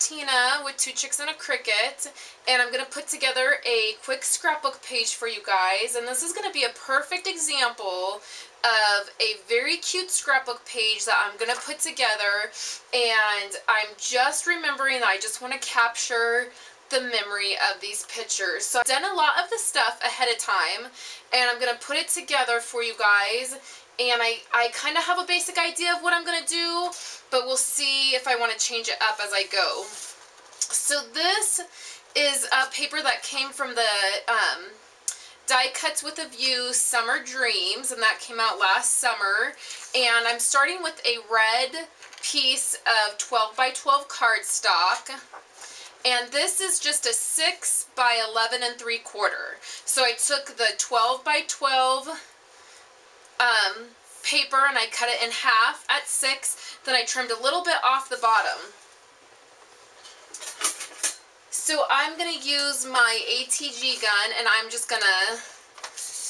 Tina with Two Chicks and a Cricut, and I'm going to put together a quick scrapbook page for you guys, and this is going to be a perfect example of a very cute scrapbook page that I'm going to put together, and I'm just remembering that I just want to capture the memory of these pictures. So I've done a lot of the stuff ahead of time, and I'm going to put it together for you guys. And I kind of have a basic idea of what I'm going to do, but we'll see if I want to change it up as I go. So this is a paper that came from the Die Cuts with a View Summer Dreams, and that came out last summer. And I'm starting with a red piece of 12 by 12 cardstock. And this is just a 6 by 11 3/4. So I took the 12 by 12 paper and I cut it in half at 6, then I trimmed a little bit off the bottom. So I'm going to use my ATG gun and I'm just going to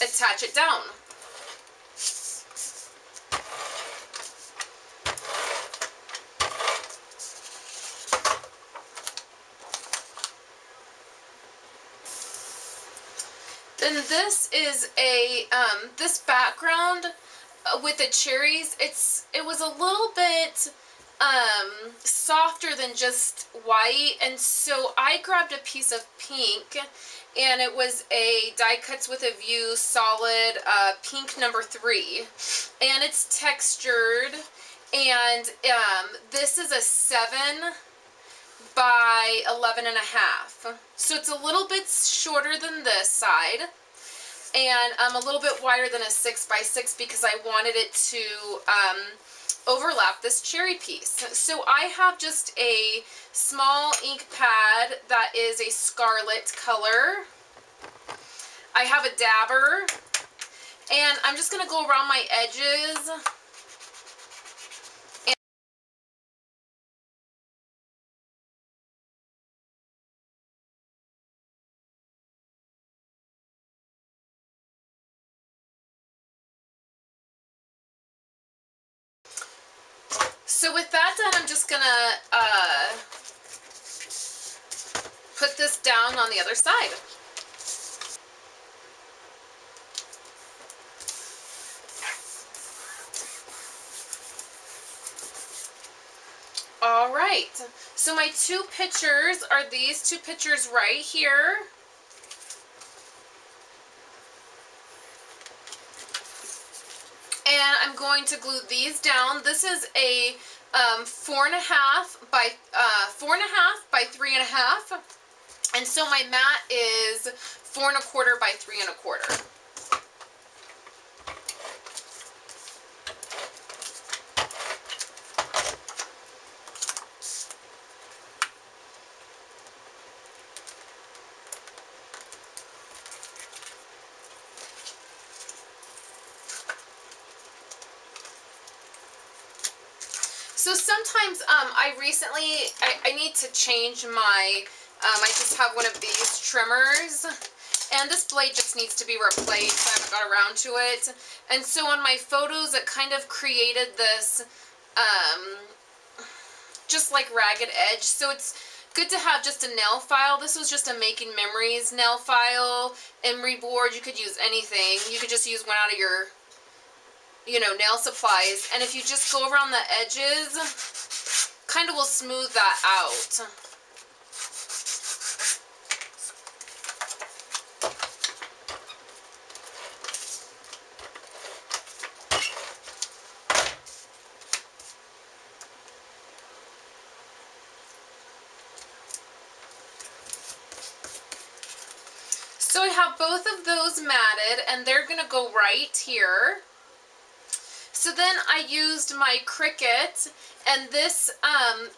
attach it down. Then this is a, this background with the cherries, it was a little bit softer than just white, and so I grabbed a piece of pink, and it was a Die Cuts with a View solid pink number 3, and it's textured, and this is a 7 by 11 1/2. So it's a little bit shorter than this side, and a little bit wider than a 6 by 6 because I wanted it to overlap this cherry piece. So I have just a small ink pad that is a scarlet color. I have a dabber, and I'm just going to go around my edges. So with that done, I'm just going to put this down on the other side. Alright, so my two pictures are these two pictures right here. And I'm going to glue these down. This is a 4.5 by 3.5, and so my mat is 4 1/4 by 3 1/4. So sometimes I need to change my, I just have one of these trimmers, and this blade just needs to be replaced. I haven't got around to it. And so on my photos, it kind of created this, just like ragged edge. So it's good to have just a nail file. This was just a Making Memories nail file, emery board. You could use anything. You could just use one out of your, you know, nail supplies, and if you just go around the edges, kind of will smooth that out. So I have both of those matted, and they're going to go right here. So then I used my Cricut, and this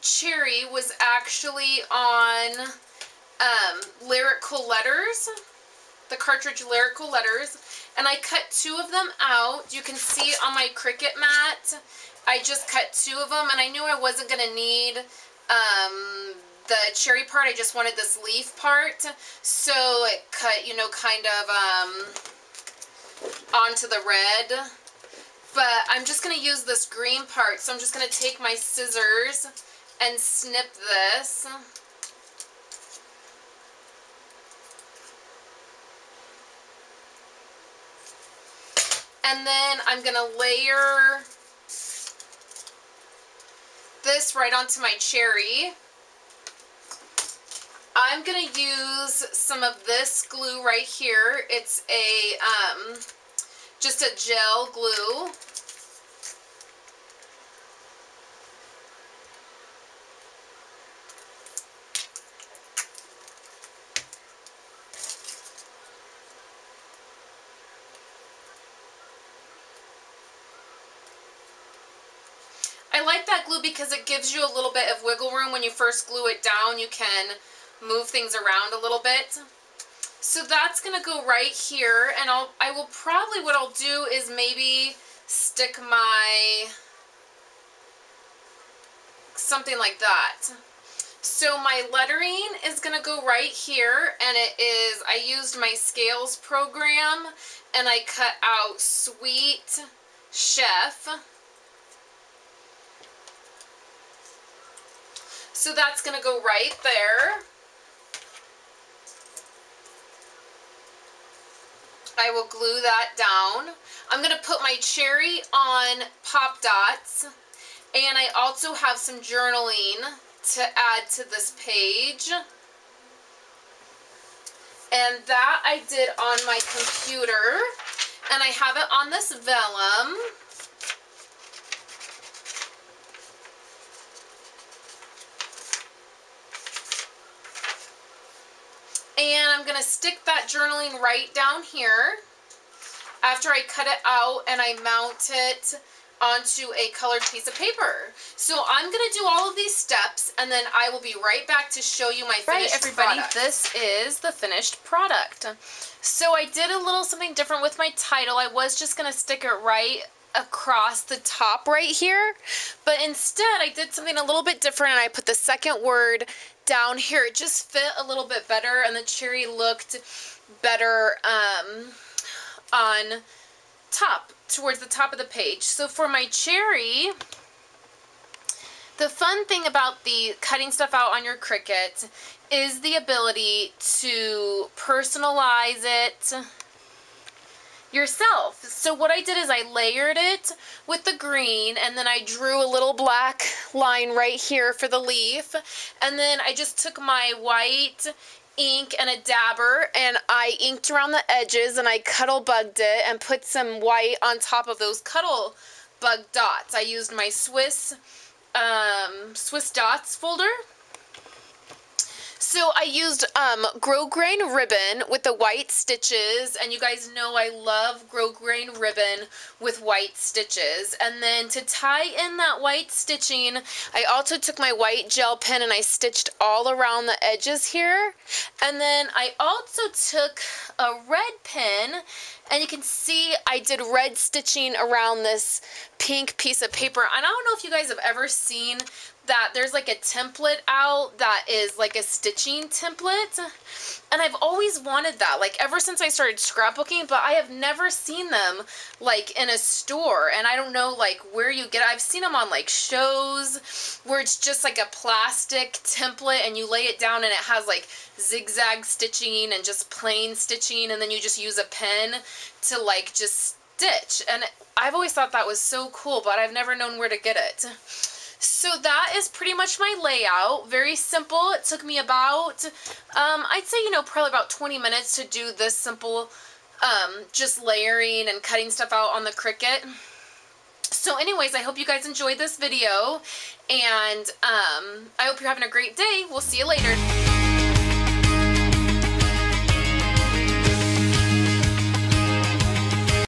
cherry was actually on Lyrical Letters, the cartridge Lyrical Letters, and I cut 2 of them out. You can see on my Cricut mat, I just cut 2 of them, and I knew I wasn't going to need the cherry part. I just wanted this leaf part, so it cut, you know, kind of onto the red. But I'm just going to use this green part, so I'm just going to take my scissors and snip this. And then I'm going to layer this right onto my cherry. I'm going to use some of this glue right here. It's a, just a gel glue. I like that glue because it gives you a little bit of wiggle room. When you first glue it down, you can move things around a little bit. So that's going to go right here, and I will probably, what I'll do is maybe stick my, something like that. So my lettering is going to go right here, and it is, I used my scales program, and I cut out Sweet Chef. So that's going to go right there. I will glue that down. I'm going to put my cherry on pop dots, and I also have some journaling to add to this page. And that I did on my computer, and I have it on this vellum. And I'm going to stick that journaling right down here after I cut it out and I mount it onto a colored piece of paper. So I'm going to do all of these steps, and then I will be right back to show you my finished product. This is the finished product. So I did a little something different with my title. I was just going to stick it right across the top right here, but instead I did something a little bit different, and I put the second word down here. It just fit a little bit better, and the cherry looked better on top, towards the top of the page. So for my cherry, the fun thing about the cutting stuff out on your Cricut is the ability to personalize it yourself. So what I did is I layered it with the green, and then I drew a little black line right here for the leaf, and then I just took my white ink and a dabber, and I inked around the edges, and I cuddle bugged it and put some white on top of those cuddle bug dots. I used my Swiss dots folder. So I used grosgrain ribbon with the white stitches, and you guys know I love grosgrain ribbon with white stitches. And then to tie in that white stitching, I also took my white gel pen and I stitched all around the edges here. And then I also took a red pen, and you can see I did red stitching around this pink piece of paper. And I don't know if you guys have ever seen that there's like a template out that is like a stitching template, and I've always wanted that, like ever since I started scrapbooking, but I have never seen them like in a store, and I don't know like where you get it. I've seen them on like shows where it's just like a plastic template and you lay it down and it has like zigzag stitching and just plain stitching, and then you just use a pen to like just stitch, and I've always thought that was so cool, but I've never known where to get it. So that is pretty much my layout. Very simple. It took me about, I'd say, you know, probably about 20 minutes to do this simple, just layering and cutting stuff out on the Cricut. So anyways, I hope you guys enjoyed this video, and I hope you're having a great day. We'll see you later.